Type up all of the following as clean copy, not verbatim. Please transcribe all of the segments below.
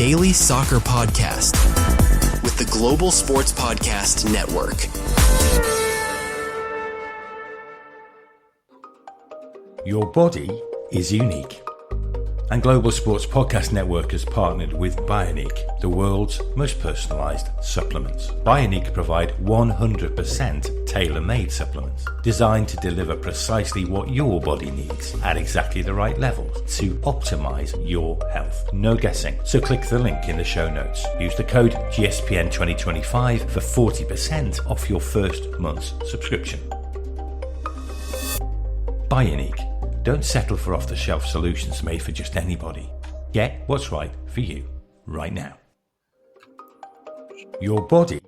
Daily Soccer Podcast with the Global Sports Podcast Network. Your body is unique. And Global Sports Podcast Network has partnered with Bioniq, the world's most personalised supplements. Bioniq provide 100% tailor-made supplements designed to deliver precisely what your body needs at exactly the right levels to optimise your health. No guessing. So click the link in the show notes. Use the code GSPN2025 for 40% off your first month's subscription. Bioniq. Don't settle for off-the-shelf solutions made for just anybody. Get what's right for you right now. Your body.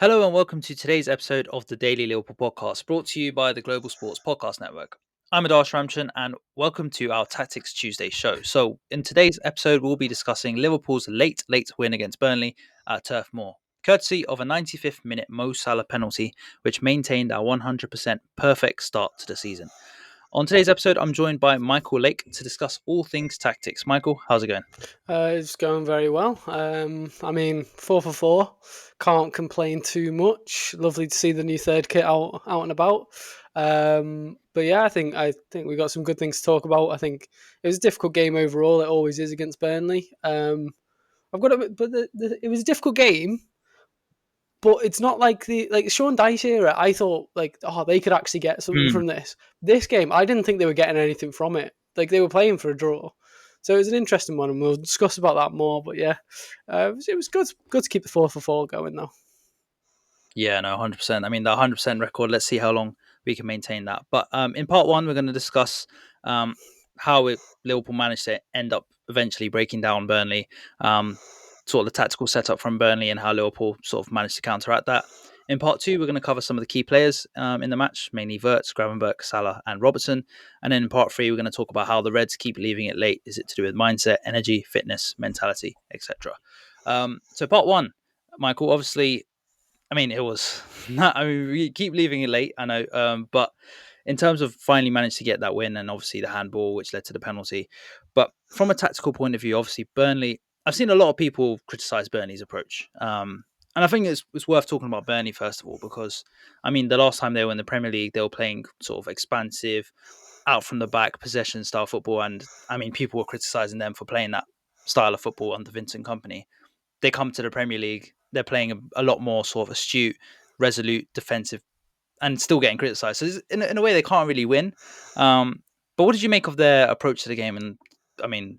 Hello and welcome to today's episode of the Daily Liverpool Podcast, brought to you by the Global Sports Podcast Network. I'm Adarsh Ramchurn and welcome to our Tactics Tuesday show. So in today's episode, we'll be discussing Liverpool's late win against Burnley at Turf Moor, courtesy of a 95th minute Mo Salah penalty, which maintained our 100% perfect start to the season. On today's episode, I'm joined by Michael Lake to discuss all things tactics. Michael, how's it going? It's going very well. 4 for 4. Can't complain too much. Lovely to see the new third kit out and about. But yeah, I think we got some good things to talk about. I think it was a difficult game overall. It always is against Burnley. It was a difficult game. But it's not like the Sean Dyche era. I thought they could actually get something from this. This game, I didn't think they were getting anything from it. Like they were playing for a draw, so it was an interesting one, and we'll discuss about that more. But yeah, it was good to keep the 4 for 4 going though. Yeah, no, 100%. I mean, the 100% record. Let's see how long we can maintain that. But in part one, we're going to discuss how Liverpool managed to end up eventually breaking down Burnley. Sort of the tactical setup from Burnley and how Liverpool sort of managed to counteract that. In part two, we're going to cover some of the key players in the match, mainly Wirtz, Gravenberch, Salah and Robertson. And then in part three, we're going to talk about how the Reds keep leaving it late. Is it to do with mindset, energy, fitness, mentality, etc.? So part one, Michael, obviously, it was not, we keep leaving it late, I know, but in terms of finally managed to get that win and obviously the handball, which led to the penalty. But from a tactical point of view, obviously Burnley, I've seen a lot of people criticize Burnley's approach. And I think it's worth talking about Burnley, first of all, because, the last time they were in the Premier League, they were playing sort of expansive, out from the back, possession style football. And, people were criticizing them for playing that style of football under Vincent Kompany. They come to the Premier League, they're playing a lot more sort of astute, resolute, defensive, and still getting criticized. So in a way, they can't really win. But what did you make of their approach to the game? And,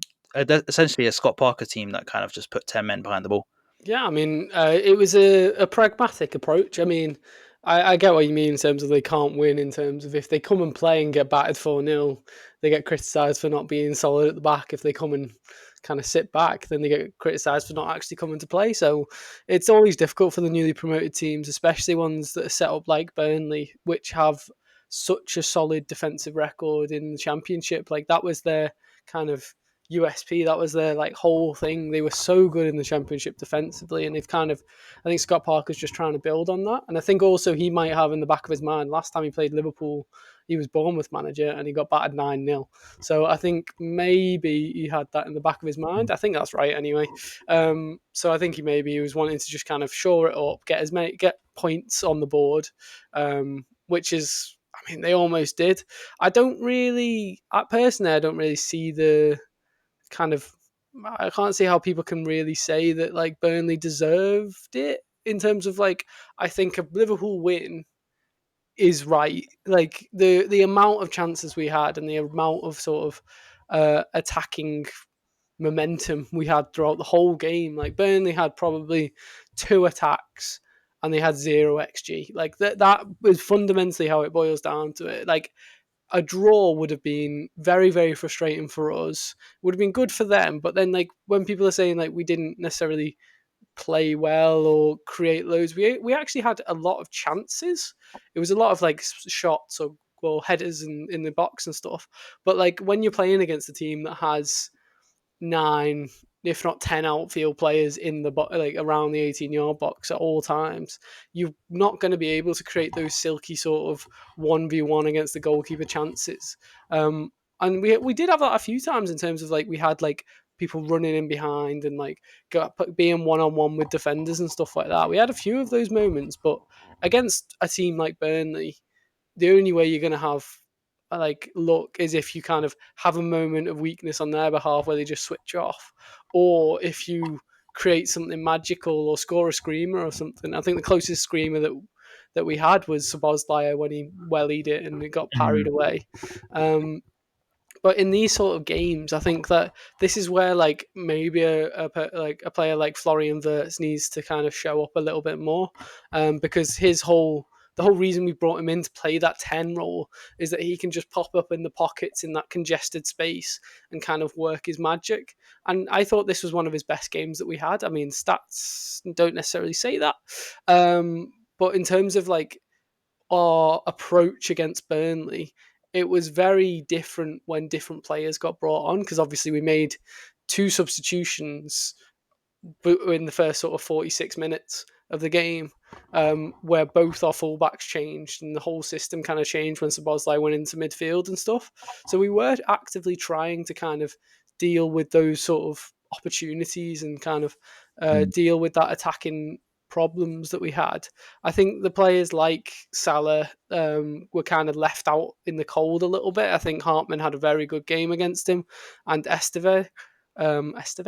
essentially a Scott Parker team that kind of just put 10 men behind the ball. Yeah, it was a pragmatic approach. I get what you mean in terms of they can't win, in terms of if they come and play and get battered 4-0, they get criticised for not being solid at the back. If they come and kind of sit back, then they get criticised for not actually coming to play. So it's always difficult for the newly promoted teams, especially ones that are set up like Burnley, which have such a solid defensive record in the Championship. Like that was their kind of USP, that was their whole thing. They were so good in the Championship defensively, and they've I think Scott Parker's just trying to build on that. And I think also he might have in the back of his mind, last time he played Liverpool, he was Bournemouth manager and he got battered 9-0. So I think maybe he had that in the back of his mind. I think that's right anyway. So I think he was wanting to just kind of shore it up, get points on the board, which is, they almost did. I don't really see the I can't see how people can really say that Burnley deserved it, in terms of I think a Liverpool win is right. The amount of chances we had and the amount of sort of attacking momentum we had throughout the whole game. Burnley had probably 2 attacks and they had 0 XG. That was fundamentally how it boils down to it. A draw would have been very, very frustrating for us. Would have been good for them, but then when people are saying we didn't necessarily play well or create loads, we actually had a lot of chances. It was a lot of shots or headers in the box and stuff. But when you're playing against a team that has 9, if not 10 outfield players in the around the 18-yard box at all times, you're not going to be able to create those silky sort of 1v1 against the goalkeeper chances. And we did have that a few times, in terms of we had people running in behind and like being one-on-one with defenders and stuff like that. We had a few of those moments, but against a team like Burnley, the only way you're going to have like luck is if you kind of have a moment of weakness on their behalf where they just switch off, or if you create something magical or score a screamer or something. I think the closest screamer that we had was Szoboszlai when he wellied it and it got parried away. But in these sort of games, I think that this is where like maybe a player like Florian Wirtz needs to kind of show up a little bit more, because the whole reason we brought him in to play that 10 role is that he can just pop up in the pockets in that congested space and kind of work his magic. And I thought this was one of his best games that we had. I mean, stats don't necessarily say that, but in terms of like our approach against Burnley, it was very different when different players got brought on, because obviously we made 2 substitutions in the first sort of 46 minutes of the game, where both our fullbacks changed and the whole system kind of changed when Szoboszlai went into midfield and stuff. So we were actively trying to kind of deal with those sort of opportunities and kind of deal with that attacking problems that we had. I think the players like Salah were kind of left out in the cold a little bit. I think Hartman had a very good game against him, and Esteve. I was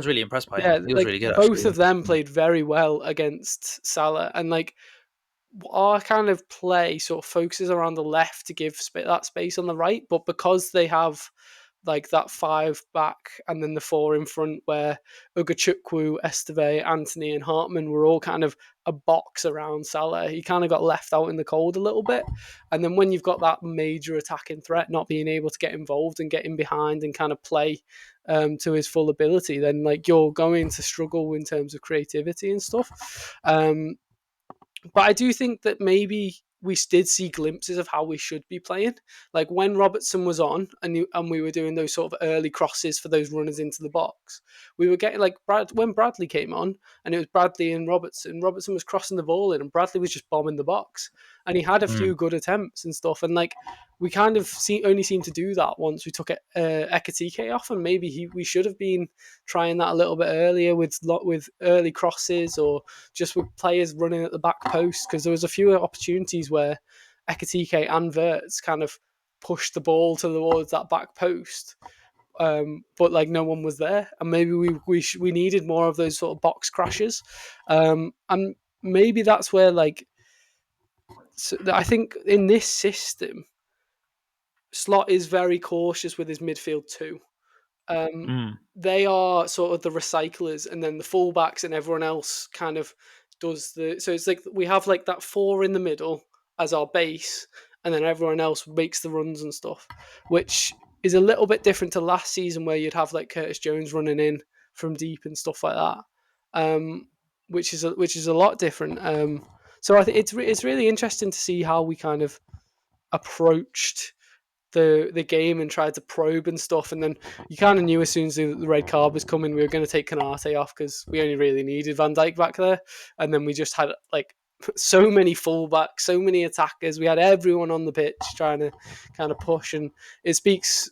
really impressed by him. He was really good. Both actually. of them played very well against Salah, and like our kind of play sort of focuses around the left to give that space on the right, but because they have like that 5 back and then the 4 in front where Ugachukwu, Esteve, Anthony and Hartman were all kind of a box around Salah, he kind of got left out in the cold a little bit. And then when you've got that major attacking threat not being able to get involved and get in behind and kind of play to his full ability, then like you're going to struggle in terms of creativity and stuff. But I do think that maybe we did see glimpses of how we should be playing. Like when Robertson was on and we were doing those sort of early crosses for those runners into the box, we were getting like when Bradley came on and it was Bradley and Robertson was crossing the ball in and Bradley was just bombing the box. And he had a few good attempts and stuff. And like we kind of only seemed to do that once we took Ekitike off, and maybe we should have been trying that a little bit earlier with early crosses or just with players running at the back post, because there was a few opportunities where Ekitike and Wirtz kind of pushed the ball towards that back post, but like no one was there, and maybe we needed more of those sort of box crashes, and maybe that's where like. So I think in this system, Slot is very cautious with his midfield too. They are sort of the recyclers, and then the fullbacks and everyone else kind of does the. So it's like we have like that 4 in the middle as our base, and then everyone else makes the runs and stuff, which is a little bit different to last season where you'd have like Curtis Jones running in from deep and stuff like that, which is a lot different. So I think it's really interesting to see how we kind of approached the game and tried to probe and stuff. And then you kind of knew as soon as the red card was coming, we were going to take Konate off because we only really needed Van Dijk back there. And then we just had like so many fullbacks, so many attackers. We had everyone on the pitch trying to kind of push, and it speaks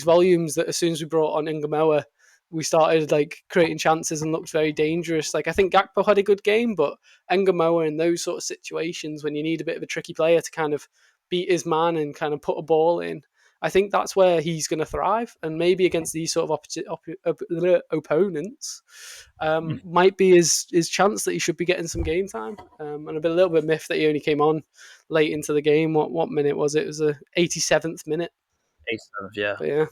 volumes that as soon as we brought on Ngamoa, we started like creating chances and looked very dangerous. Like I think Gakpo had a good game, but Ngamoa in those sort of situations when you need a bit of a tricky player to kind of beat his man and kind of put a ball in, I think that's where he's going to thrive. And maybe against these sort of opponents, might be his chance that he should be getting some game time. And I've been a little bit miffed that he only came on late into the game. What minute was it? It was the 87th minute. 87th, yeah. But yeah.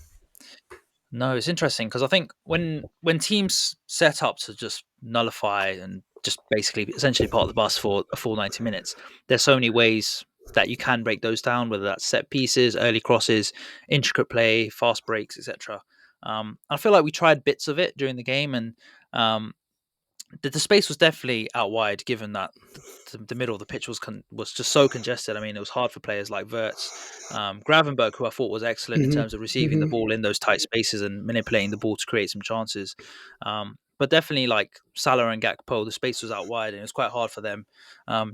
No, it's interesting because I think when teams set up to just nullify and just basically essentially part of the bus for a full 90 minutes, there's so many ways that you can break those down, whether that's set pieces, early crosses, intricate play, fast breaks, etc. I feel like we tried bits of it during the game, and the space was definitely out wide, given that the middle of the pitch was just so congested. I mean, it was hard for players like Wirtz, Gravenberch, who I thought was excellent in terms of receiving the ball in those tight spaces and manipulating the ball to create some chances. But definitely, like Salah and Gakpo, the space was out wide and it was quite hard for them.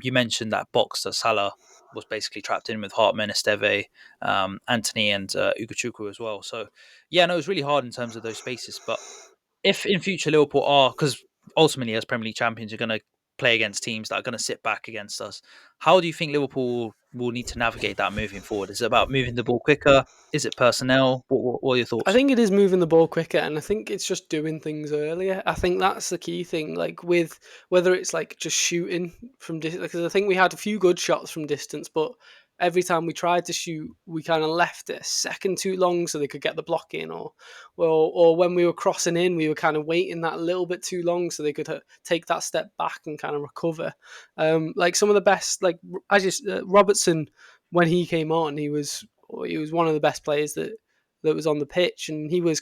You mentioned that box that Salah was basically trapped in with Hartman, Esteve, Anthony, and Ugochukwu as well. So yeah, no, it was really hard in terms of those spaces. But if in future Liverpool are, because ultimately as Premier League champions, you're going to play against teams that are going to sit back against us. How do you think Liverpool will need to navigate that moving forward? Is it about moving the ball quicker? Is it personnel? What are your thoughts? I think it is moving the ball quicker, and I think it's just doing things earlier. I think that's the key thing. Like with whether it's like just shooting from distance, because I think we had a few good shots from distance, but every time we tried to shoot, we kind of left it a second too long so they could get the block in, or when we were crossing in, we were kind of waiting that little bit too long so they could take that step back and kind of recover. Like some of the best, like Robertson, when he came on, he was one of the best players that was on the pitch, and he was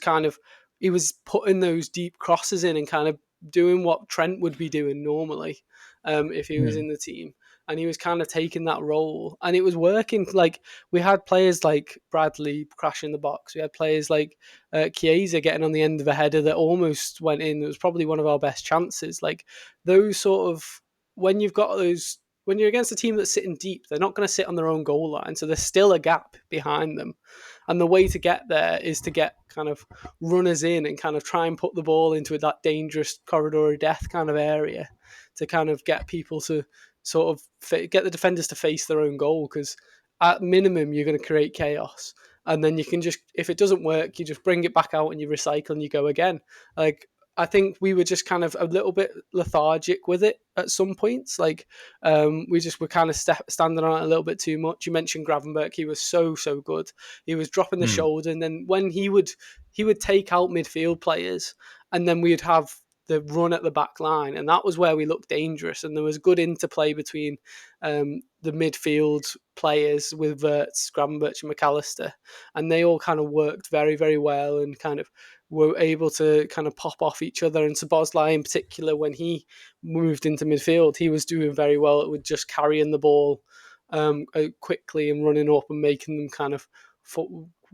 putting those deep crosses in and kind of doing what Trent would be doing normally if he was in the team, and he was kind of taking that role, and it was working. Like we had players like Bradley crashing the box, we had players like Chiesa getting on the end of a header that almost went in. It was probably one of our best chances. Like those sort of, when you've got those, when you're against a team that's sitting deep, they're not going to sit on their own goal line, so there's still a gap behind them. And the way to get there is to get kind of runners in and kind of try and put the ball into that dangerous corridor of death kind of area to kind of get people to sort of get the defenders to face their own goal, because at minimum you're going to create chaos. And then you can just, if it doesn't work, you just bring it back out and you recycle and you go again. Like I think we were just kind of a little bit lethargic with it at some points. Like we just were kind of standing on it a little bit too much. You mentioned Gravenberch; he was so good. He was dropping the shoulder, and then when he would take out midfield players, and then we'd have the run at the back line, and that was where we looked dangerous. And there was good interplay between the midfield players with Wirtz, Gravenberch, and McAllister, and they all kind of worked very, very well and kind of were able to kind of pop off each other. And Szoboszlai in particular, when he moved into midfield, he was doing very well with just carrying the ball quickly and running up and making them kind of foot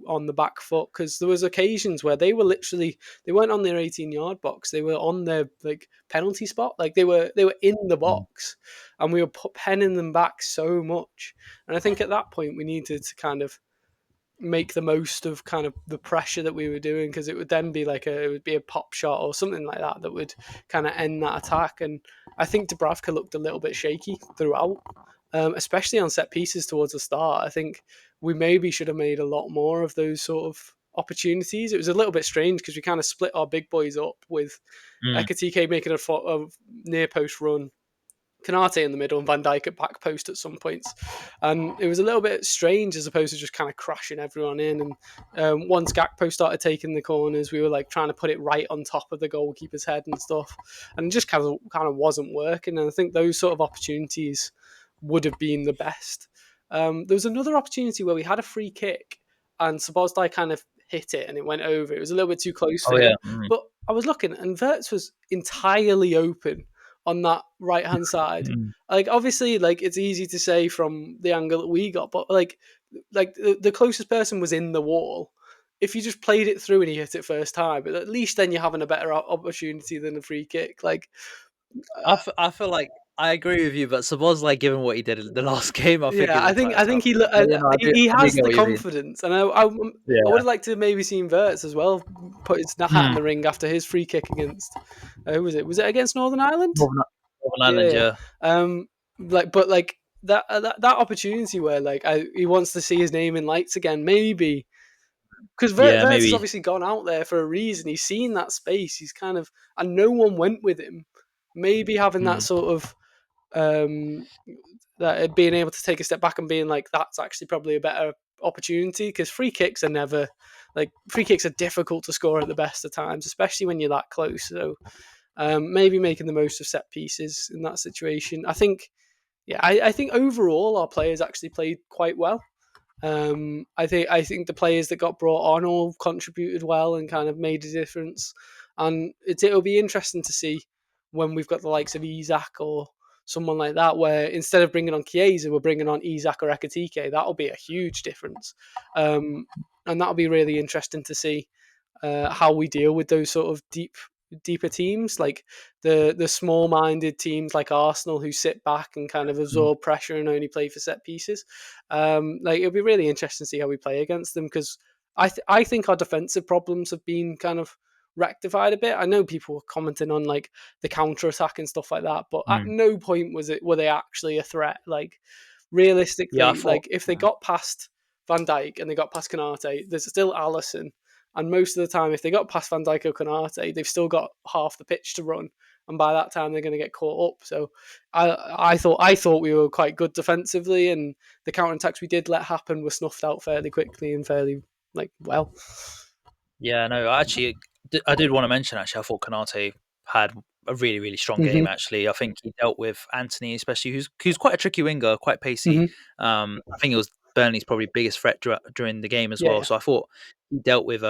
on the back foot, because there was occasions where they weren't on their 18-yard box, they were on their like penalty spot, like they were in the box, and we were penning them back so much. And I think at that point we needed to kind of make the most of kind of the pressure that we were doing, because it would then be like it would be a pop shot or something like that that would kind of end that attack. And I think Dubravka looked a little bit shaky throughout, especially on set pieces towards the start. I think we maybe should have made a lot more of those sort of opportunities. It was a little bit strange because we kind of split our big boys up with Ekitike making a near post run, Canate in the middle, and Van Dijk at back post at some points. And it was a little bit strange as opposed to just kind of crashing everyone in. And once Gakpo started taking the corners, we were like trying to put it right on top of the goalkeeper's head and stuff. And it just kind of wasn't working. And I think those sort of opportunities would have been the best. There was another opportunity where we had a free kick and Szoboszlai kind of hit it and it went over. It was a little bit too close for him. But I was looking and Wirtz was entirely open on that right hand side. Like obviously, like it's easy to say from the angle that we got, but like the closest person was in the wall. If you just played it through and he hit it first time, but at least then you're having a better opportunity than a free kick. Like I feel like I agree with you, but Szoboszlai, given what he did in the last game, I think he has the confidence, and I would like to maybe seen Wirtz as well put his hat in the ring after his free kick against who was it? Was it against Northern Ireland? Northern Ireland, yeah. But that opportunity where he wants to see his name in lights again, maybe. Because Wirtz has obviously gone out there for a reason. He's seen that space. He's kind of, and no one went with him. Maybe having that sort of that being able to take a step back and being like, that's actually probably a better opportunity, because free kicks are difficult to score at the best of times, especially when you're that close. So maybe making the most of set pieces in that situation. I think overall our players actually played quite well. I think the players that got brought on all contributed well and kind of made a difference. And it'll be interesting to see when we've got the likes of Isak or someone like that, where instead of bringing on Chiesa, we're bringing on Isak or Ekitike. That'll be a huge difference. And that'll be really interesting to see how we deal with those sort of deep deeper teams, like the small-minded teams like Arsenal who sit back and kind of absorb pressure and only play for set pieces. Like it'll be really interesting to see how we play against them, because I think our defensive problems have been kind of rectified a bit. I know people were commenting on like the counter attack and stuff like that, but at no point were they actually a threat. Like realistically, like if they got past Van Dijk and they got past Konate, there's still Alisson. And most of the time, if they got past Van Dijk or Konate, they've still got half the pitch to run. And by that time, they're going to get caught up. So I thought we were quite good defensively, and the counter-attacks we did let happen were snuffed out fairly quickly and fairly well. Yeah, no, actually, I did want to mention, actually, I thought Konate had a really, really strong game, actually. I think he dealt with Anthony, especially, who's quite a tricky winger, quite pacey. I think it was Burnley's probably biggest threat during the game as well. Yeah. So I thought he dealt with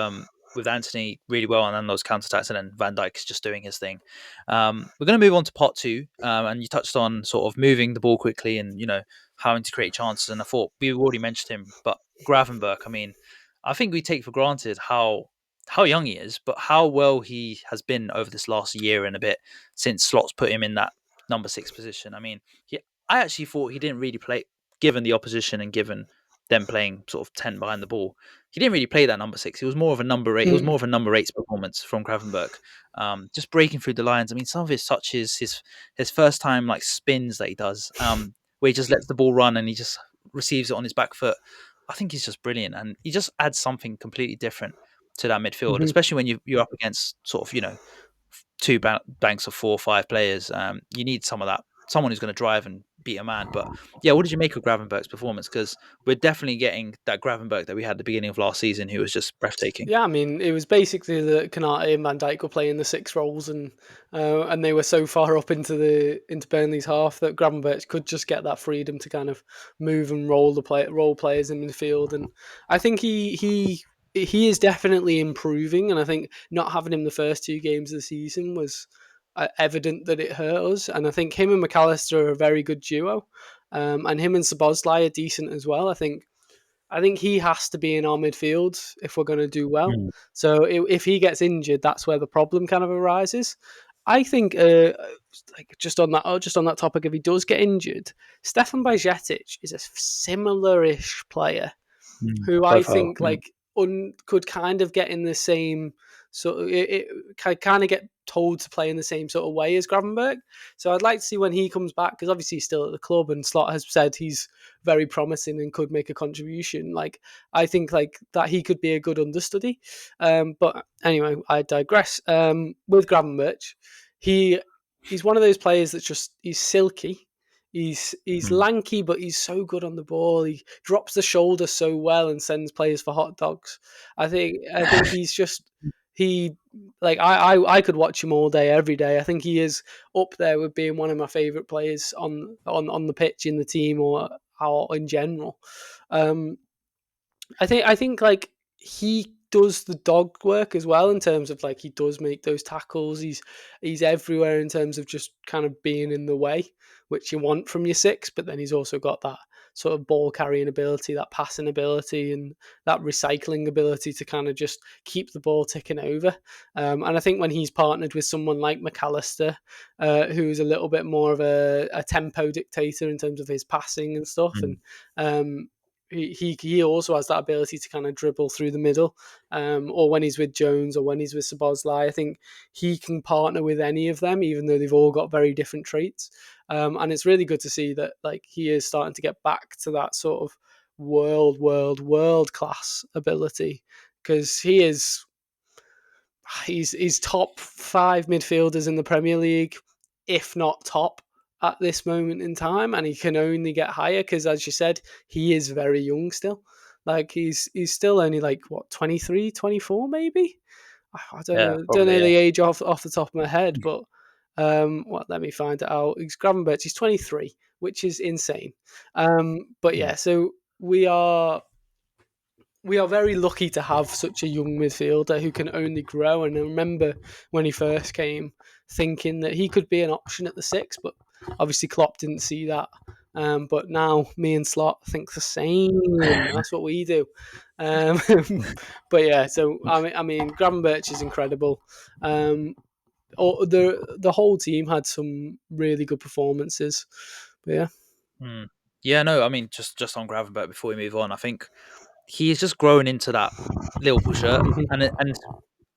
Anthony really well, and then those counter-attacks, and then Van Dijk's just doing his thing. We're going to move on to part two, and you touched on sort of moving the ball quickly and, having to create chances, and I thought we already mentioned him, but Gravenberch, I mean, I think we take for granted how young he is, but how well he has been over this last year and a bit since Slot's put him in that number 6 position. I mean, I actually thought he didn't really play, given the opposition and given them playing sort of 10 behind the ball. He didn't really play that number 6. It was more of a number 8. It was more of a number 8's performance from Gravenberch. Just breaking through the lines. I mean, some of his touches, his first time like spins that he does, where he just lets the ball run and he just receives it on his back foot. I think he's just brilliant, and he just adds something completely different to that midfield, especially when you're up against sort of, two banks of 4 or 5 players. You need some of that, someone who's going to drive and beat a man. But yeah, what did you make of Gravenberch's performance? Because we're definitely getting that Gravenberch that we had at the beginning of last season, who was just breathtaking. Yeah, I mean, it was basically that Konate and Van Dijk were playing the 6 roles, and they were so far up into Burnley's half that Gravenberch could just get that freedom to kind of move and roll players in midfield. And I think he is definitely improving, and I think not having him the first 2 games of the season was evident that it hurt us. And I think him and McAllister are a very good duo, and him and Szoboszlai are decent as well. I think he has to be in our midfield if we're going to do well. So if he gets injured, that's where the problem kind of arises. I think, just on that topic, if he does get injured, Stefan Bajcetic is a similar-ish player who I think could kind of get in the same sort of, it kind of get told to play in the same sort of way as Gravenberch. So I'd like to see when he comes back, because obviously he's still at the club and Slot has said he's very promising and could make a contribution. Like, I think like that he could be a good understudy. But anyway, I digress. With Gravenberch, he's one of those players that's just, he's silky. He's lanky, but he's so good on the ball. He drops the shoulder so well and sends players for hot dogs. I think he's just, I could watch him all day, every day. I think he is up there with being one of my favourite players on the pitch, in the team, or in general. I think like he does the dog work as well, in terms of like he does make those tackles. He's everywhere in terms of just kind of being in the way, which you want from your 6, but then he's also got that sort of ball carrying ability, that passing ability, and that recycling ability to kind of just keep the ball ticking over. And I think when he's partnered with someone like McAllister, who's a little bit more of a tempo dictator in terms of his passing and stuff, and he also has that ability to kind of dribble through the middle, or when he's with Jones or when he's with Szoboszlai, I think he can partner with any of them, even though they've all got very different traits. And it's really good to see that like he is starting to get back to that sort of world class ability, because he's top 5 midfielders in the Premier League, if not top, at this moment in time, and he can only get higher because, as you said, he is very young still. Like he's still only like 23, 24 maybe. I don't know the age off the top of my head, but let me find it out. He's Gravenberch. He's 23, which is insane. But yeah, so we are very lucky to have such a young midfielder who can only grow. And I remember when he first came, thinking that he could be an option at the 6, but obviously Klopp didn't see that. But now me and Slot think the same. That's what we do. But yeah, so I mean, Gravenberch is incredible. the whole team had some really good performances. But yeah. Yeah, no, I mean, just on Gravenberch before we move on, I think he's just grown into that Liverpool shirt, and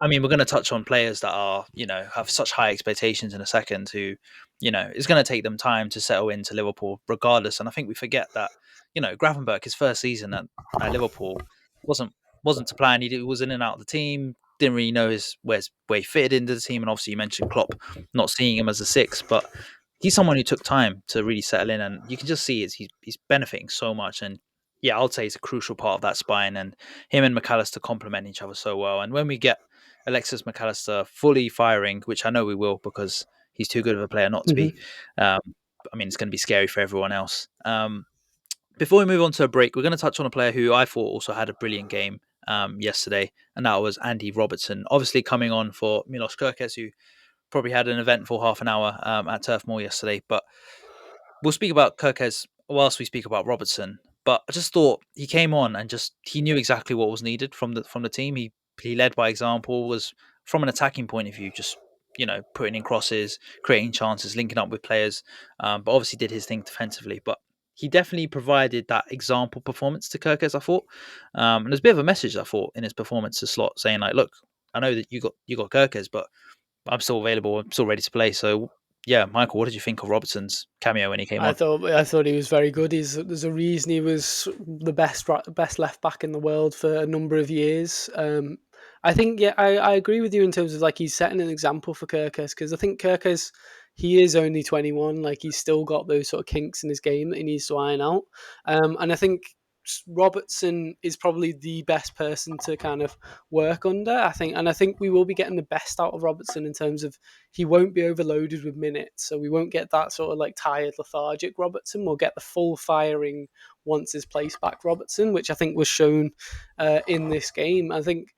I mean, we're going to touch on players that are, have such high expectations in a second. Who, it's going to take them time to settle into Liverpool, regardless. And I think we forget that, Gravenberch, his first season at Liverpool wasn't wasn't to plan. He was in and out of the team. Didn't really know where he fitted into the team. And obviously, you mentioned Klopp not seeing him as a six, but he's someone who took time to really settle in, and you can just see he's benefiting so much. And yeah, I'll say he's a crucial part of that spine, and him and McAllister complement each other so well. And when we get Alexis McAllister fully firing, which I know we will because he's too good of a player not to be, I mean, it's going to be scary for everyone else. Before we move on to a break, we're going to touch on a player who I thought also had a brilliant game yesterday, and that was Andy Robertson. Obviously coming on for Milos Kerkez, who probably had an eventful half an hour at Turf Moor yesterday. But we'll speak about Kerkez whilst we speak about Robertson. But I just thought he came on and he knew exactly what was needed from the team. He led by example, was from an attacking point of view, just putting in crosses, creating chances, linking up with players. But obviously did his thing defensively. But he definitely provided that example performance to Kerkez, I thought. And there's a bit of a message, I thought, in his performance to Slot, saying like, look, I know that you got Kerkez, but I'm still available. I'm still ready to play. So yeah, Michael, what did you think of Robertson's cameo when he came on? I thought he was very good. There's a reason he was the best left back in the world for a number of years. I think I agree with you in terms of like he's setting an example for Kerkez, because I think Kerkez, he is only 21. Like he's still got those sort of kinks in his game that he needs to iron out. And I think Robertson is probably the best person to kind of work under, I think we will be getting the best out of Robertson in terms of he won't be overloaded with minutes, so we won't get that sort of like tired, lethargic Robertson. We'll get the full firing once his place back Robertson, which I think was shown in this game. I think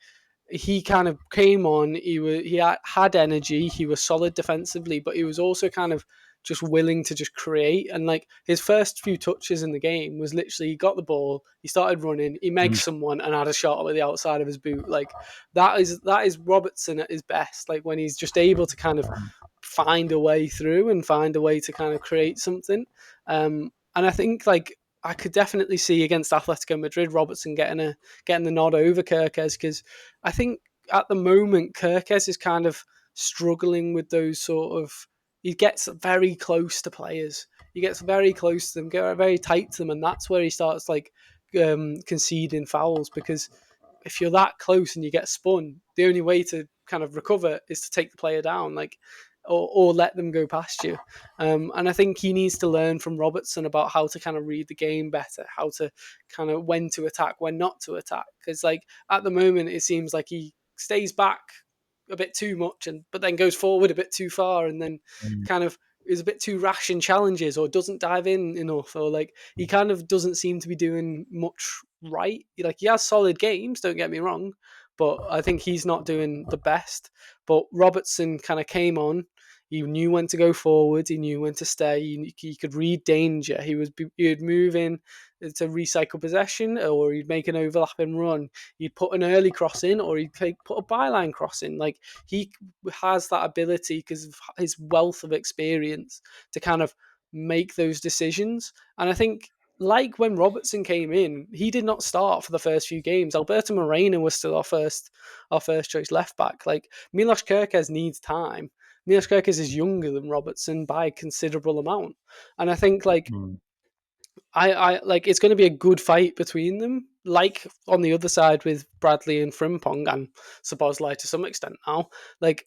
he kind of came on. He had energy. He was solid defensively, but he was also kind of just willing to just create. And like his first few touches in the game was literally he got the ball, he started running, he megged someone and had a shot with the outside of his boot. Like that is Robertson at his best. Like when he's just able to kind of find a way through and find a way to kind of create something. And I think like I could definitely see against Atletico Madrid Robertson getting the nod over Kerkez, because I think at the moment Kerkez is kind of struggling with those sort of, he gets very close to players. He gets very close to them, get very tight to them, and that's where he starts like conceding fouls, because if you're that close and you get spun, the only way to kind of recover is to take the player down, like, or let them go past you. And I think he needs to learn from Robertson about how to kind of read the game better, how to kind of when to attack, when not to attack. Because like at the moment, it seems like he stays back a bit too much, but then goes forward a bit too far, and then kind of is a bit too rash in challenges, or doesn't dive in enough, or like he kind of doesn't seem to be doing much right. Like he has solid games, don't get me wrong, but I think he's not doing the best. But Robertson kind of came on. He knew when to go forward. He knew when to stay. He could read danger. He would move in to recycle possession, or he'd make an overlapping run. He'd put an early cross in, or he'd put a byline cross in. Like he has that ability because of his wealth of experience to kind of make those decisions. And I think, like when Robertson came in, he did not start for the first few games. Alberto Moreno was still our first choice left back. Like Milos Kerkez needs time. Milos Kerkez is younger than Robertson by a considerable amount, and I think like I like it's going to be a good fight between them. Like on the other side with Bradley and Frimpong and Szoboszlai to some extent now. Like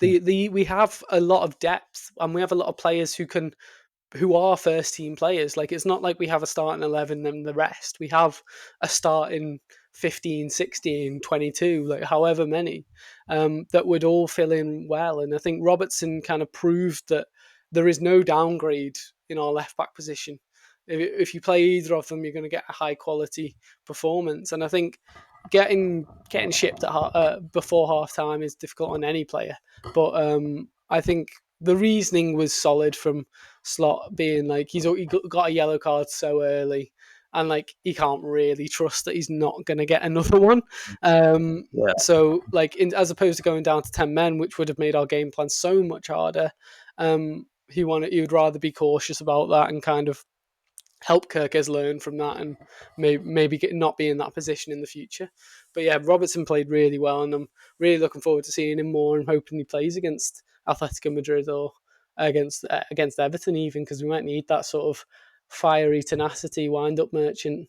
we have a lot of depth, and we have a lot of players who are first team players. Like it's not like we have a starting 11 and the rest. We have a starting 15, 16, 22, like however many, that would all fill in well. And I think Robertson kind of proved that there is no downgrade in our left back position. If you play either of them, you're going to get a high quality performance. And I think getting shipped before half time is difficult on any player. But I think the reasoning was solid from Slot being like he got a yellow card so early, and like he can't really trust that he's not going to get another one. Yeah. So like as opposed to going down to 10 men, which would have made our game plan so much harder, he would rather be cautious about that and kind of help Kirkes learn from that and maybe not be in that position in the future. But yeah, Robertson played really well, and I'm really looking forward to seeing him more and hoping he plays against Atletico Madrid or against Everton even, because we might need that sort of fiery tenacity wind-up merchant.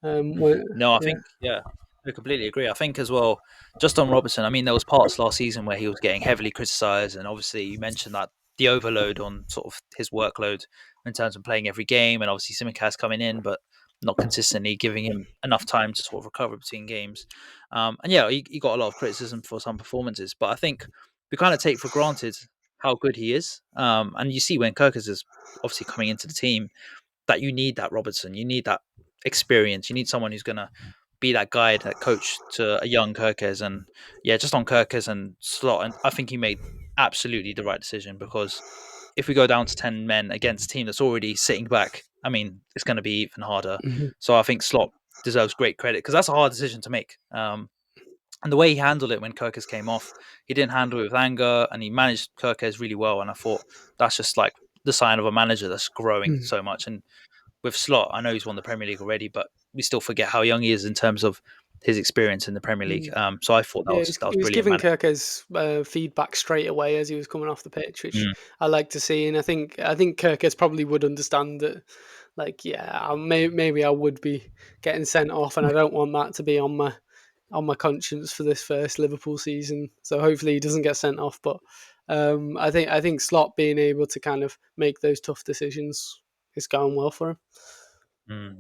No, I think, yeah, I completely agree. I think as well, just on Robertson, I mean, there was parts last season where he was getting heavily criticised, and obviously you mentioned that the overload on sort of his workload in terms of playing every game, and obviously Simicast coming in, but not consistently giving him enough time to sort of recover between games. And yeah, he got a lot of criticism for some performances, but I think we kind of take for granted how good he is. And you see when Kirkus is obviously coming into the team, that you need that Robertson, you need that experience, you need someone who's going to be that guide, that coach to a young Kirkes. And yeah, just on Kirkes and Slot, and I think he made absolutely the right decision, because if we go down to 10 men against a team that's already sitting back, I mean, it's going to be even harder. So I think Slot deserves great credit, because that's a hard decision to make. And the way he handled it when Kirkes came off, he didn't handle it with anger, and he managed Kirkes really well. And I thought that's just like the sign of a manager that's growing so much. And with Slot, I know he's won the Premier League already, but we still forget how young he is in terms of his experience in the Premier League. So I thought that was he was brilliant. giving Kirkes feedback straight away as he was coming off the pitch, which I like to see. And I think Kirkes probably would understand that. Like, yeah, maybe I would be getting sent off, and I don't want that to be on my conscience for this first Liverpool season. So hopefully he doesn't get sent off. But I think Slot being able to kind of make those tough decisions is going well for him.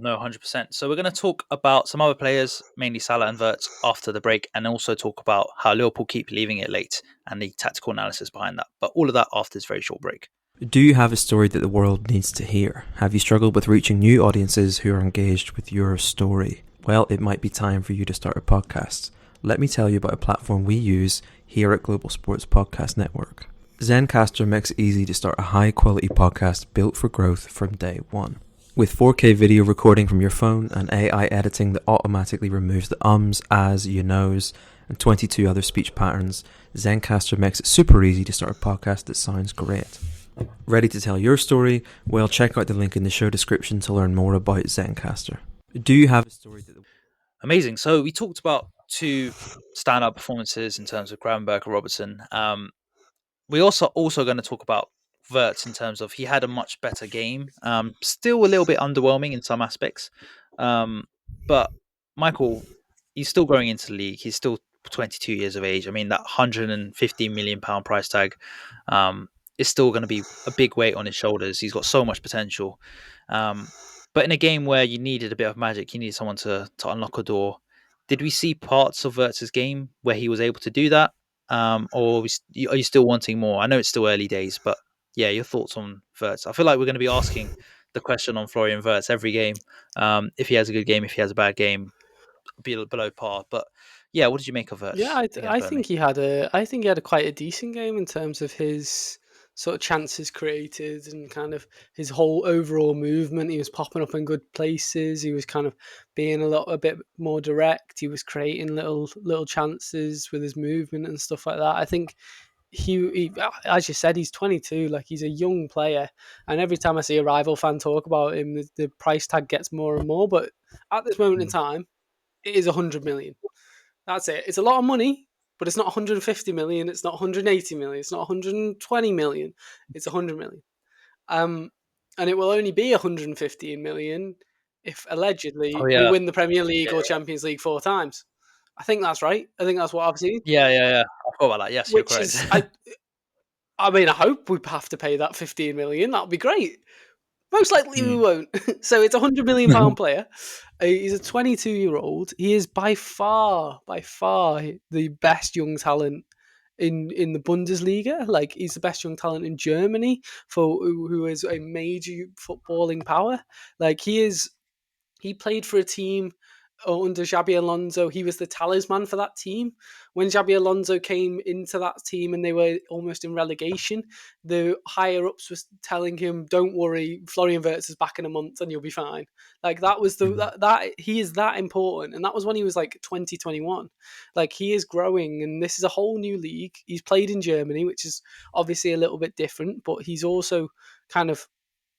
No, 100%. So we're going to talk about some other players, mainly Salah and Wirtz, after the break, and also talk about how Liverpool keep leaving it late and the tactical analysis behind that. But all of that after this very short break. Do you have a story that the world needs to hear? Have you struggled with reaching new audiences who are engaged with your story? Well, it might be time for you to start a podcast. Let me tell you about a platform we use here at Global Sports Podcast Network. Zencastr makes it easy to start a high-quality podcast built for growth from day one. With 4K video recording from your phone and AI editing that automatically removes the ums, as, you knows, and 22 other speech patterns, Zencastr makes it super easy to start a podcast that sounds great. Ready to tell your story? Well, check out the link in the show description to learn more about Zencastr. Do you have a story that... Amazing. So we talked about two standout performances in terms of Gravenberch and Robertson. We also going to talk about Wirtz in terms of he had a much better game. Still a little bit underwhelming in some aspects. But Michael, he's still growing into the league. He's still 22 years of age. I mean, that £150 million price tag is still going to be a big weight on his shoulders. He's got so much potential. But in a game where you needed a bit of magic, you needed someone to unlock a door. Did we see parts of Wirtz's game where he was able to do that? Or are you still wanting more? I know it's still early days, but yeah, your thoughts on Wirtz. I feel like we're going to be asking the question on Florian Wirtz every game. If he has a good game, if he has a bad game, below par. But yeah, what did you make of Wirtz? Yeah, I think he had a quite a decent game in terms of his sort of chances created and kind of his whole overall movement. He was popping up in good places. He was kind of being a bit more direct. He was creating little chances with his movement and stuff like that. I think he as you said, he's 22. Like, he's a young player, and every time I see a rival fan talk about him, the price tag gets more and more. But at this moment in time, it is 100 million. That's it. It's a lot of money, but it's not 150 million. It's not 180 million. It's not 120 million. It's 100 million. And it will only be 115 million if allegedly we win the Premier League or Champions League 4 times. I think that's right. I think that's what I've seen. Yeah. I forgot about that. Yes, you're correct. I mean, I hope we have to pay that 15 million. That would be great. Most likely we won't. So it's a £100 million player. He's a 22-year-old. He is by far the best young talent in the Bundesliga. Like, he's the best young talent in Germany who is a major footballing power. Like, he played for a team under Xabi Alonso, he was the talisman for that team. When Xabi Alonso came into that team and they were almost in relegation, the higher ups was telling him, "Don't worry, Florian Wirtz is back in a month and you'll be fine." Like that was that he is that important, and that was when he was like 2021. Like he is growing, and this is a whole new league. He's played in Germany, which is obviously a little bit different, but he's also kind of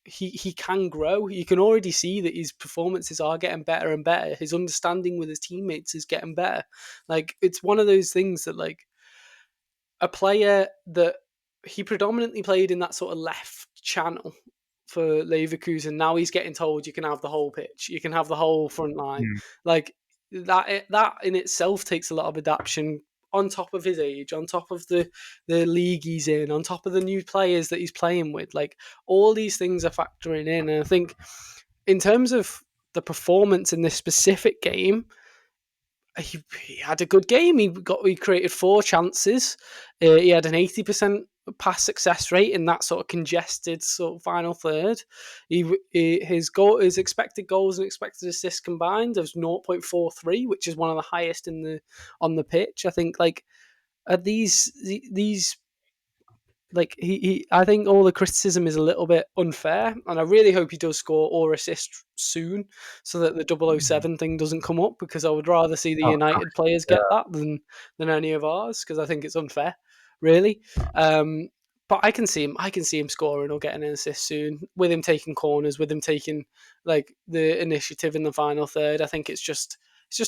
he can grow. You can already see that his performances are getting better and better. His understanding with his teammates is getting better. Like it's one of those things that like a player that he predominantly played in that sort of left channel for Leverkusen. Now he's getting told you can have the whole pitch, you can have the whole front line. Like that in itself takes a lot of adaptation. On top of his age, on top of the league he's in, on top of the new players that he's playing with, like all these things are factoring in. And I think in terms of the performance in this specific game, he had a good game. He created 4 chances. He had an 80% pass success rate in that sort of congested sort of final third. His expected goals and expected assists combined was 0.43, which is one of the highest on the pitch. I think like these like I think all the criticism is a little bit unfair, and I really hope he does score or assist soon, so that the 007 thing doesn't come up. Because I would rather see the United players get that than any of ours, because I think it's unfair, really. But I can see him scoring or getting an assist soon, with him taking corners, with him taking like the initiative in the final third. I think it's just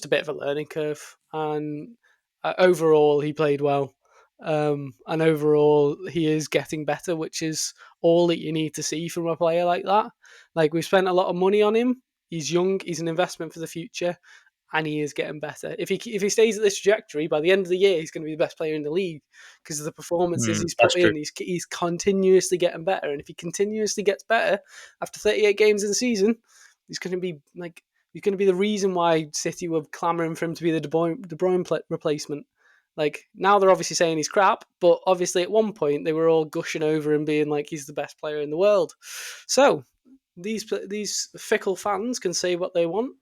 a bit of a learning curve, and overall he played well. And overall, he is getting better, which is all that you need to see from a player like that. Like we've spent a lot of money on him. He's young. He's an investment for the future, and he is getting better. If he stays at this trajectory, by the end of the year, he's going to be the best player in the league because of the performances he's put in. He's continuously getting better, and if he continuously gets better after 38 games in the season, he's going to be like the reason why City were clamoring for him to be the De Bruyne replacement. Like now they're obviously saying he's crap, but obviously at one point they were all gushing over him, being like he's the best player in the world. So these fickle fans can say what they want,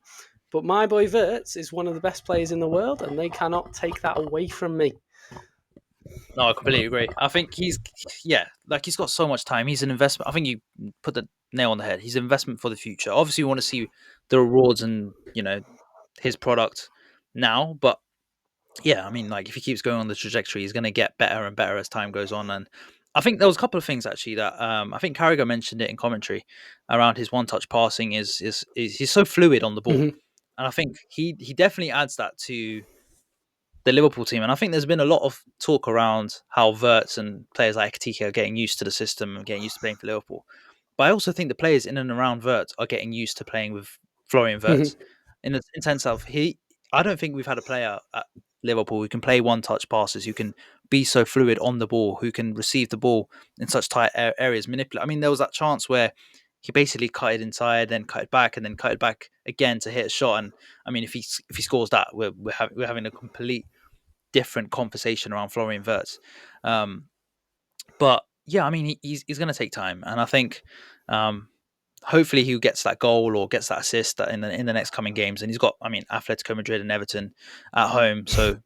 but my boy Wirtz is one of the best players in the world, and they cannot take that away from me. No, I completely agree. I think he's got so much time. He's an investment. I think you put the nail on the head. He's an investment for the future. Obviously, we want to see the rewards and his product now, but yeah, I mean, like if he keeps going on the trajectory, he's going to get better and better as time goes on. And I think there was a couple of things actually that I think Carragher mentioned it in commentary around his one-touch passing. Is he's so fluid on the ball, and I think he definitely adds that to the Liverpool team. And I think there's been a lot of talk around how Wirtz and players like Ekitike are getting used to the system and getting used to playing for Liverpool. But I also think the players in and around Wirtz are getting used to playing with Florian Wirtz in the sense of I don't think we've had a player at Liverpool who can play one-touch passes, who can be so fluid on the ball, who can receive the ball in such tight areas, manipulate. I mean, there was that chance where he basically cut it inside, then cut it back, and then cut it back again to hit a shot. And I mean, if he scores that, we're having a complete different conversation around Florian Wirtz. But yeah, I mean, he's going to take time, and I think hopefully he gets that goal or gets that assist in the next coming games. And he's got, I mean, Atletico Madrid and Everton at home, so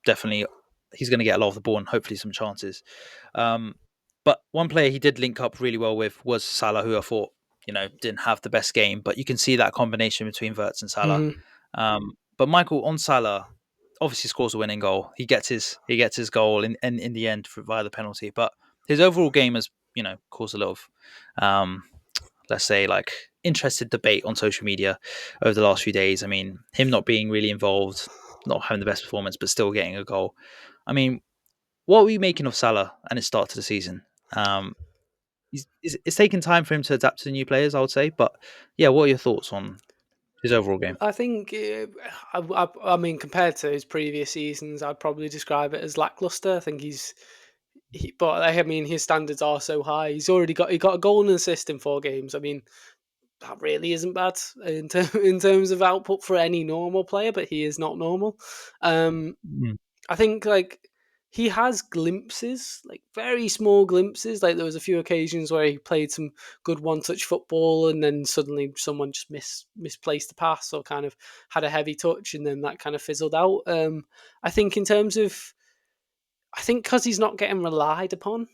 definitely he's going to get a lot of the ball and hopefully some chances. But one player he did link up really well with was Salah, who I thought didn't have the best game, but you can see that combination between Wirtz and Salah. But Michael, on Salah, obviously scores a winning goal. He gets his goal in the end via the penalty. But his overall game has caused a lot of let's say like interested debate on social media over the last few days. I mean, him not being really involved, not having the best performance, but still getting a goal. I mean, what are we making of Salah and his start to the season? It's taken time for him to adapt to the new players, I would say. But yeah, what are your thoughts on his overall game? I think, I mean, compared to his previous seasons, I'd probably describe it as lackluster. I think but I mean, his standards are so high. He got a goal and an assist in 4 games. I mean, that really isn't bad in terms of output for any normal player, but he is not normal. I think like he has glimpses, like very small glimpses. Like there was a few occasions where he played some good one-touch football, and then suddenly someone just misplaced the pass or kind of had a heavy touch, and then that kind of fizzled out. I think in terms of, I think because he's not getting relied upon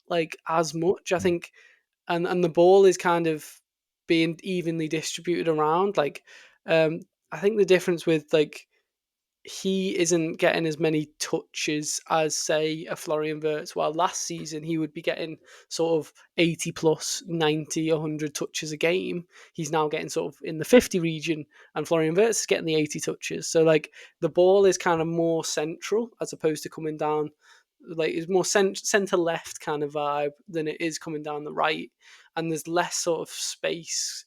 like as much, I think, and the ball is kind of being evenly distributed around. Like, I think the difference with like he isn't getting as many touches as say a Florian Wirtz. While last season he would be getting sort of 80 plus 90, 100 touches a game. He's now getting sort of in the 50 region, and Florian Wirtz is getting the 80 touches. So like the ball is kind of more central as opposed to coming down. Like it's more center left kind of vibe than it is coming down the right, and there's less sort of space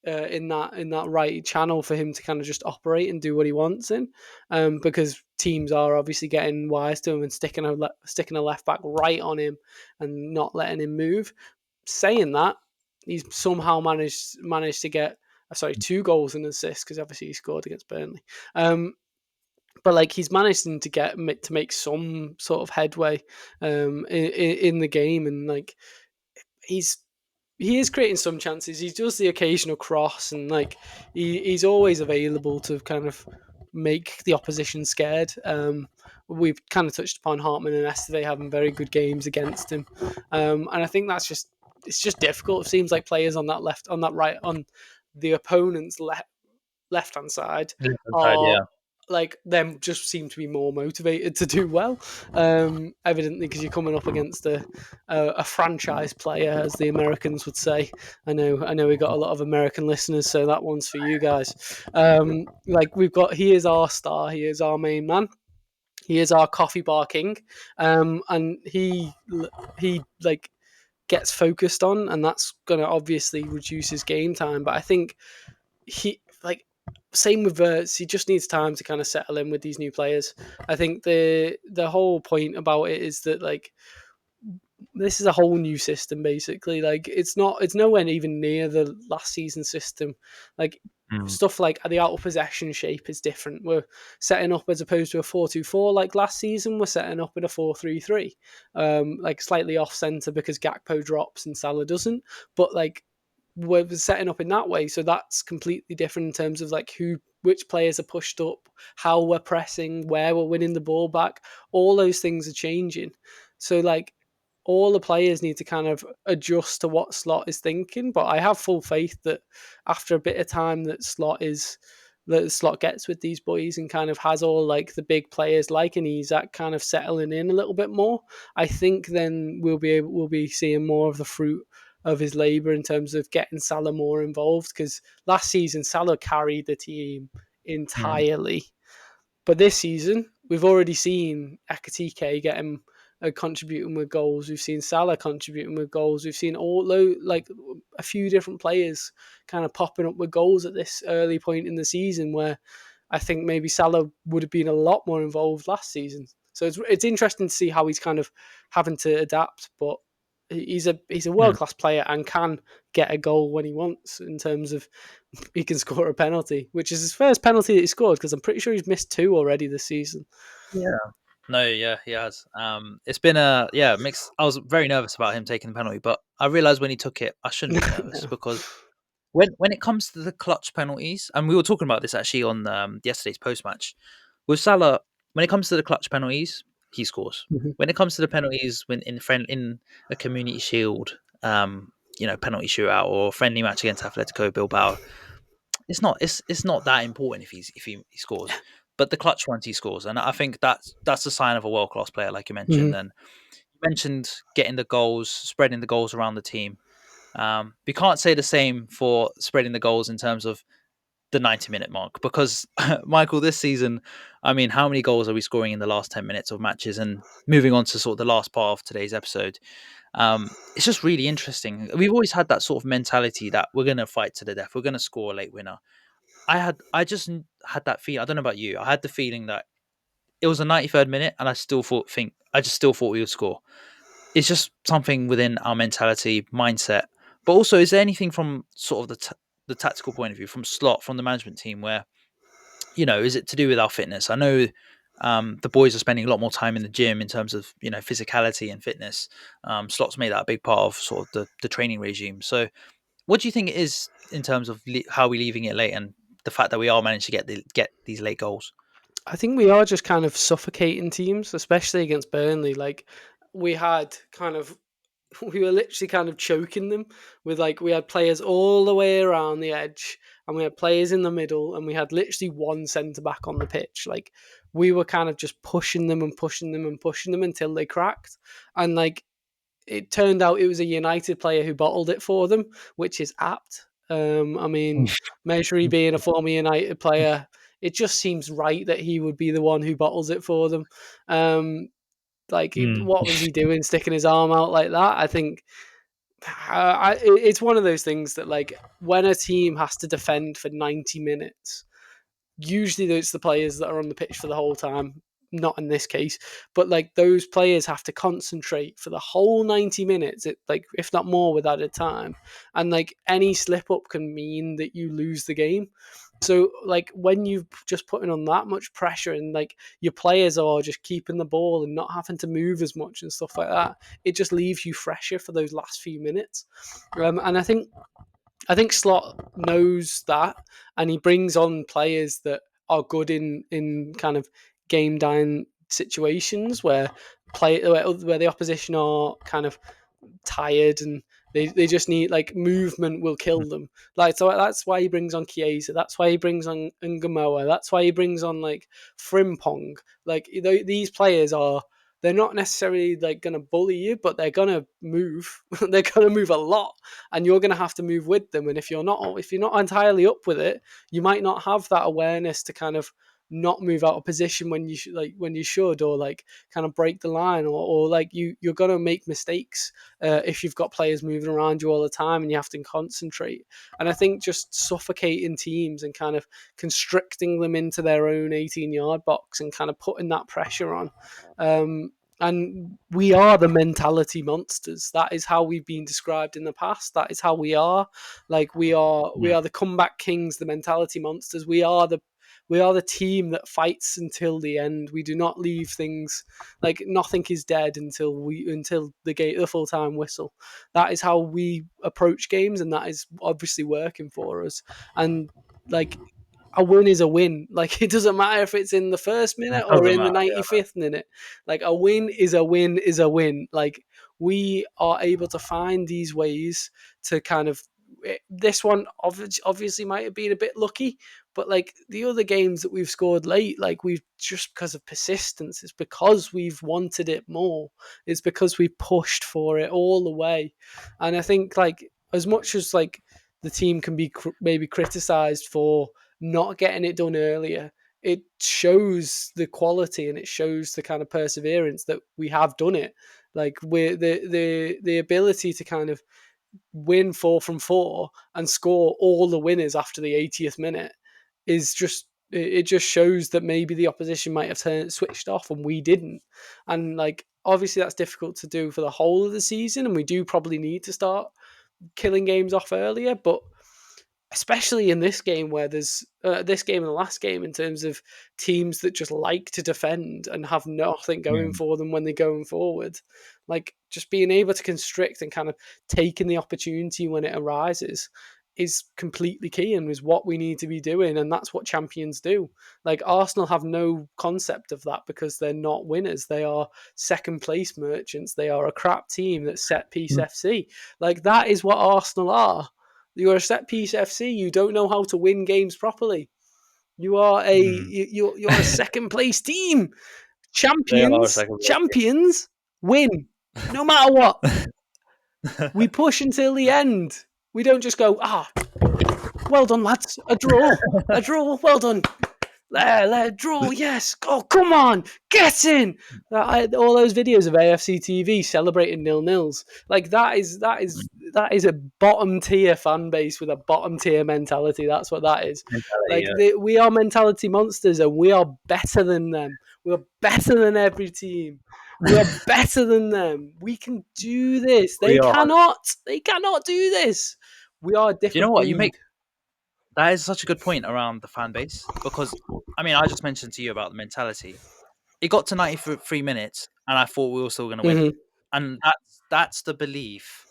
in that right channel for him to kind of just operate and do what he wants in, because teams are obviously getting wise to him and sticking a left back right on him and not letting him move. Saying that, he's somehow managed to get 2 goals and assists, because obviously he scored against Burnley. But like he's managed to make some sort of headway in the game, and like he is creating some chances. He does the occasional cross, and like he's always available to kind of make the opposition scared. We've kind of touched upon Hartman and Esteve having very good games against him, and I think it's just difficult. It seems like players on the opponent's left hand side are like them just seem to be more motivated to do well, evidently because you're coming up against a franchise player, as the Americans would say. I know we got a lot of American listeners, so that one's for you guys. Like he is our star, he is our main man, he is our coffee bar king, and he like gets focused on, and that's going to obviously reduce his game time. But I think he like, same with Wirtz, he just needs time to kind of settle in with these new players. I think the whole point about it is that like this is a whole new system basically. Like it's nowhere even near the last season system. Like stuff like the out of possession shape is different. We're setting up, as opposed to a 4-2-4 like last season, we're setting up in a 4-3-3, like slightly off centre because Gakpo drops and Salah doesn't, but like we're setting up in that way, so that's completely different in terms of like which players are pushed up, how we're pressing, where we're winning the ball back. All those things are changing, so like all the players need to kind of adjust to what Slot is thinking. But I have full faith that after a bit of time that Slot gets with these boys and kind of has all like the big players like an Isak kind of settling in a little bit more, I think then we'll be seeing more of the fruit of his labour in terms of getting Salah more involved, because last season Salah carried the team entirely. But this season we've already seen Ekitike contributing with goals. We've seen Salah contributing with goals. We've seen like a few different players kind of popping up with goals at this early point in the season, where I think maybe Salah would have been a lot more involved last season. So it's interesting to see how he's kind of having to adapt, but he's a world-class player and can get a goal when he wants, in terms of he can score a penalty, which is his first penalty that he scored, because I'm pretty sure he's missed 2 already this season. Yeah. No, yeah, he has. It's been a mix. I was very nervous about him taking the penalty, but I realised when he took it, I shouldn't be nervous because when it comes to the clutch penalties, and we were talking about this actually on yesterday's post-match, with Salah, when it comes to the clutch penalties, he scores. Mm-hmm. When it comes to the penalties, when in a Community Shield, penalty shootout or friendly match against Atletico Bilbao, it's not that important if he scores. But the clutch ones he scores, and I think that's a sign of a world-class player, like you mentioned. Mm-hmm. And you mentioned getting the goals, spreading the goals around the team. We can't say the same for spreading the goals in terms of the 90-minute mark, because Michael, this season, I mean, how many goals are we scoring in the last 10 minutes of matches? And moving on to sort of the last part of today's episode, it's just really interesting. We've always had that sort of mentality that we're going to fight to the death, we're going to score a late winner. I just had that feeling. I don't know about you. I had the feeling that it was the 93rd minute, and I just still thought we would score. It's just something within our mentality, mindset. But also, is there anything from sort of the tactical point of view, from Slot, from the management team, where, is it to do with our fitness? I know The boys are spending a lot more time in the gym in terms of physicality and fitness. Slots made that a big part of sort of the training regime. So, what do you think it is in terms of how we're leaving it late and the fact that we are managed to get these late goals? I think we are just kind of suffocating teams, especially against Burnley. Like we had kind of we were literally kind of choking them with we had players all the way around the edge and we had players in the middle and we had literally one centre back on the pitch. Like we were kind of just pushing them and pushing them and pushing them until they cracked. And it turned out it was a United player who bottled it for them, which is apt. I mean, Mejri being a former United player, it just seems right that he would be the one who bottles it for them. What was he doing, sticking his arm out like that? I think it's one of those things that when a team has to defend for 90 minutes, usually it's the players that are on the pitch for the whole time. Not in this case, but those players have to concentrate for the whole 90 minutes, if not more with added time. And any slip up can mean that you lose the game. So when you've just putting on that much pressure and your players are just keeping the ball and not having to move as much and stuff like that, it just leaves you fresher for those last few minutes. And I think Slot knows that, and he brings on players that are good in kind of game dying situations where the opposition are kind of tired and they just need movement will kill them. So that's why he brings on Chiesa. That's why he brings on Ngamoa. That's why he brings on Frimpong. These players they're not necessarily going to bully you, but they're going to move. They're going to move a lot, and you're going to have to move with them. And if you're not entirely up with it, you might not have that awareness to kind of not move out of position when you should, or kind of break the line, or you're going to make mistakes if you've got players moving around you all the time and you have to concentrate. And I think just suffocating teams and kind of constricting them into their own 18-yard box and kind of putting that pressure on. And we are the mentality monsters. That is how we've been described in the past. That is how we are. We are the comeback kings, the mentality monsters. We are the team that fights until the end. We do not leave things nothing is dead until the full time whistle. That is how we approach games, and that is obviously working for us. And a win is a win. It doesn't matter if it's in the first minute or in the 95th minute. A win is a win is a win. We are able to find these ways to kind of. This one obviously might have been a bit lucky, but the other games that we've scored late, we've just because of persistence. It's because we've wanted it more. It's because we pushed for it all the way. And I think as much as the team can be maybe criticised for not getting it done earlier, it shows the quality and it shows the kind of perseverance that we have done it. We're the ability to kind of win 4 from 4 and score all the winners after the 80th minute is just shows that maybe the opposition might have switched off and we didn't. And obviously that's difficult to do for the whole of the season, and we do probably need to start killing games off earlier, but especially in this game where there's this game and the last game, in terms of teams that just like to defend and have nothing going for them when they're going forward. Just being able to constrict and kind of taking the opportunity when it arises is completely key and is what we need to be doing. And that's what champions do. Arsenal have no concept of that because they're not winners. They are second place merchants. They are a crap team that's set piece FC. That is what Arsenal are. You're a set piece FC. You don't know how to win games properly. You are you're a second place team. Champions win no matter what. We push until the end. We don't just go, well done, lads. A draw. Well done. Draw, yes. Oh, come on, get in. All those videos of AFC TV celebrating 0-0s, that is a bottom tier fan base with a bottom tier mentality. That's what that is. We are mentality monsters, and we are better than them. We are better than every team. We are better than them. We can do this. They cannot do this. We are different. Do you know what you make? That is such a good point around the fan base, because I just mentioned to you about the mentality. it got to 93 minutes, and I thought we were still going to win. Mm-hmm. And that's the belief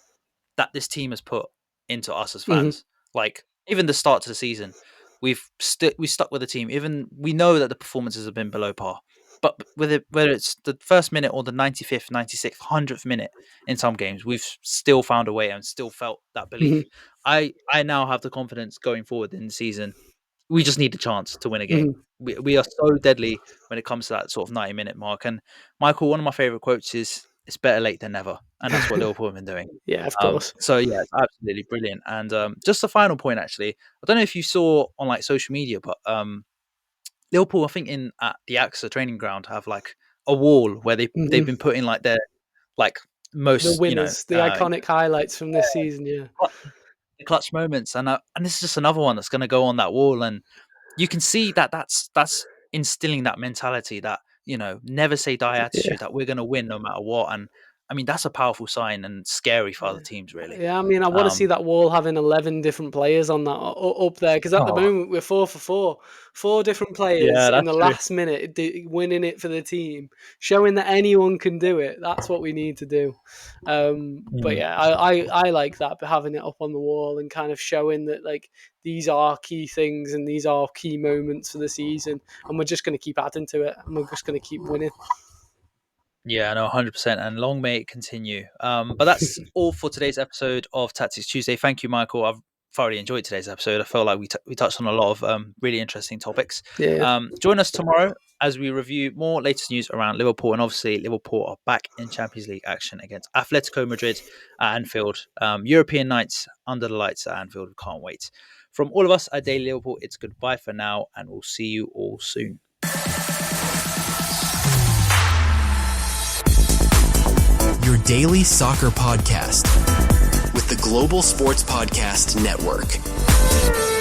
that this team has put into us as Mm-hmm. fans. Like, even the start to the season, we stuck with the team. Even we know that the performances have been below par, but whether it's the first minute or the 95th, 96th, 100th minute in some games, we've still found a way and still felt that belief. I now have the confidence going forward in the season. We just need a chance to win a game. We are so deadly when it comes to that sort of 90-minute mark. And Michael, one of my favourite quotes is, "It's better late than never," and that's what Liverpool have been doing. Yeah, of course. So yeah, it's absolutely brilliant. And just a final point, actually, I don't know if you saw on like social media, but Liverpool, I think at the AXA training ground, have like a wall where they've been putting like their like most The winners, the iconic highlights from this season. Yeah, the clutch moments, and this is just another one that's going to go on that wall, and you can see that that's instilling that mentality that, you know, never say die attitude, that we're going to win no matter what. And I mean, that's a powerful sign and scary for other teams, really. Yeah, I mean, I want to see that wall having 11 different players on that up there, because at the moment we're 4 for 4 different players in the last minute winning it for the team, showing that anyone can do it. That's what we need to do. But yeah, I like that, but having it up on the wall and kind of showing that like these are key things and these are key moments for the season, and we're just going to keep adding to it, and we're just going to keep winning. Yeah, no, 100%, and long may it continue. But that's all for today's episode of Tactics Tuesday. Thank you, Michael. I've thoroughly enjoyed today's episode. I felt like we touched on a lot of really interesting topics. Join us tomorrow as we review more latest news around Liverpool, and obviously Liverpool are back in Champions League action against Atletico Madrid at Anfield. European nights under the lights at Anfield. We can't wait. From all of us at Daily Liverpool, it's goodbye for now, and we'll see you all soon. Your daily soccer podcast with the Global Sports Podcast Network.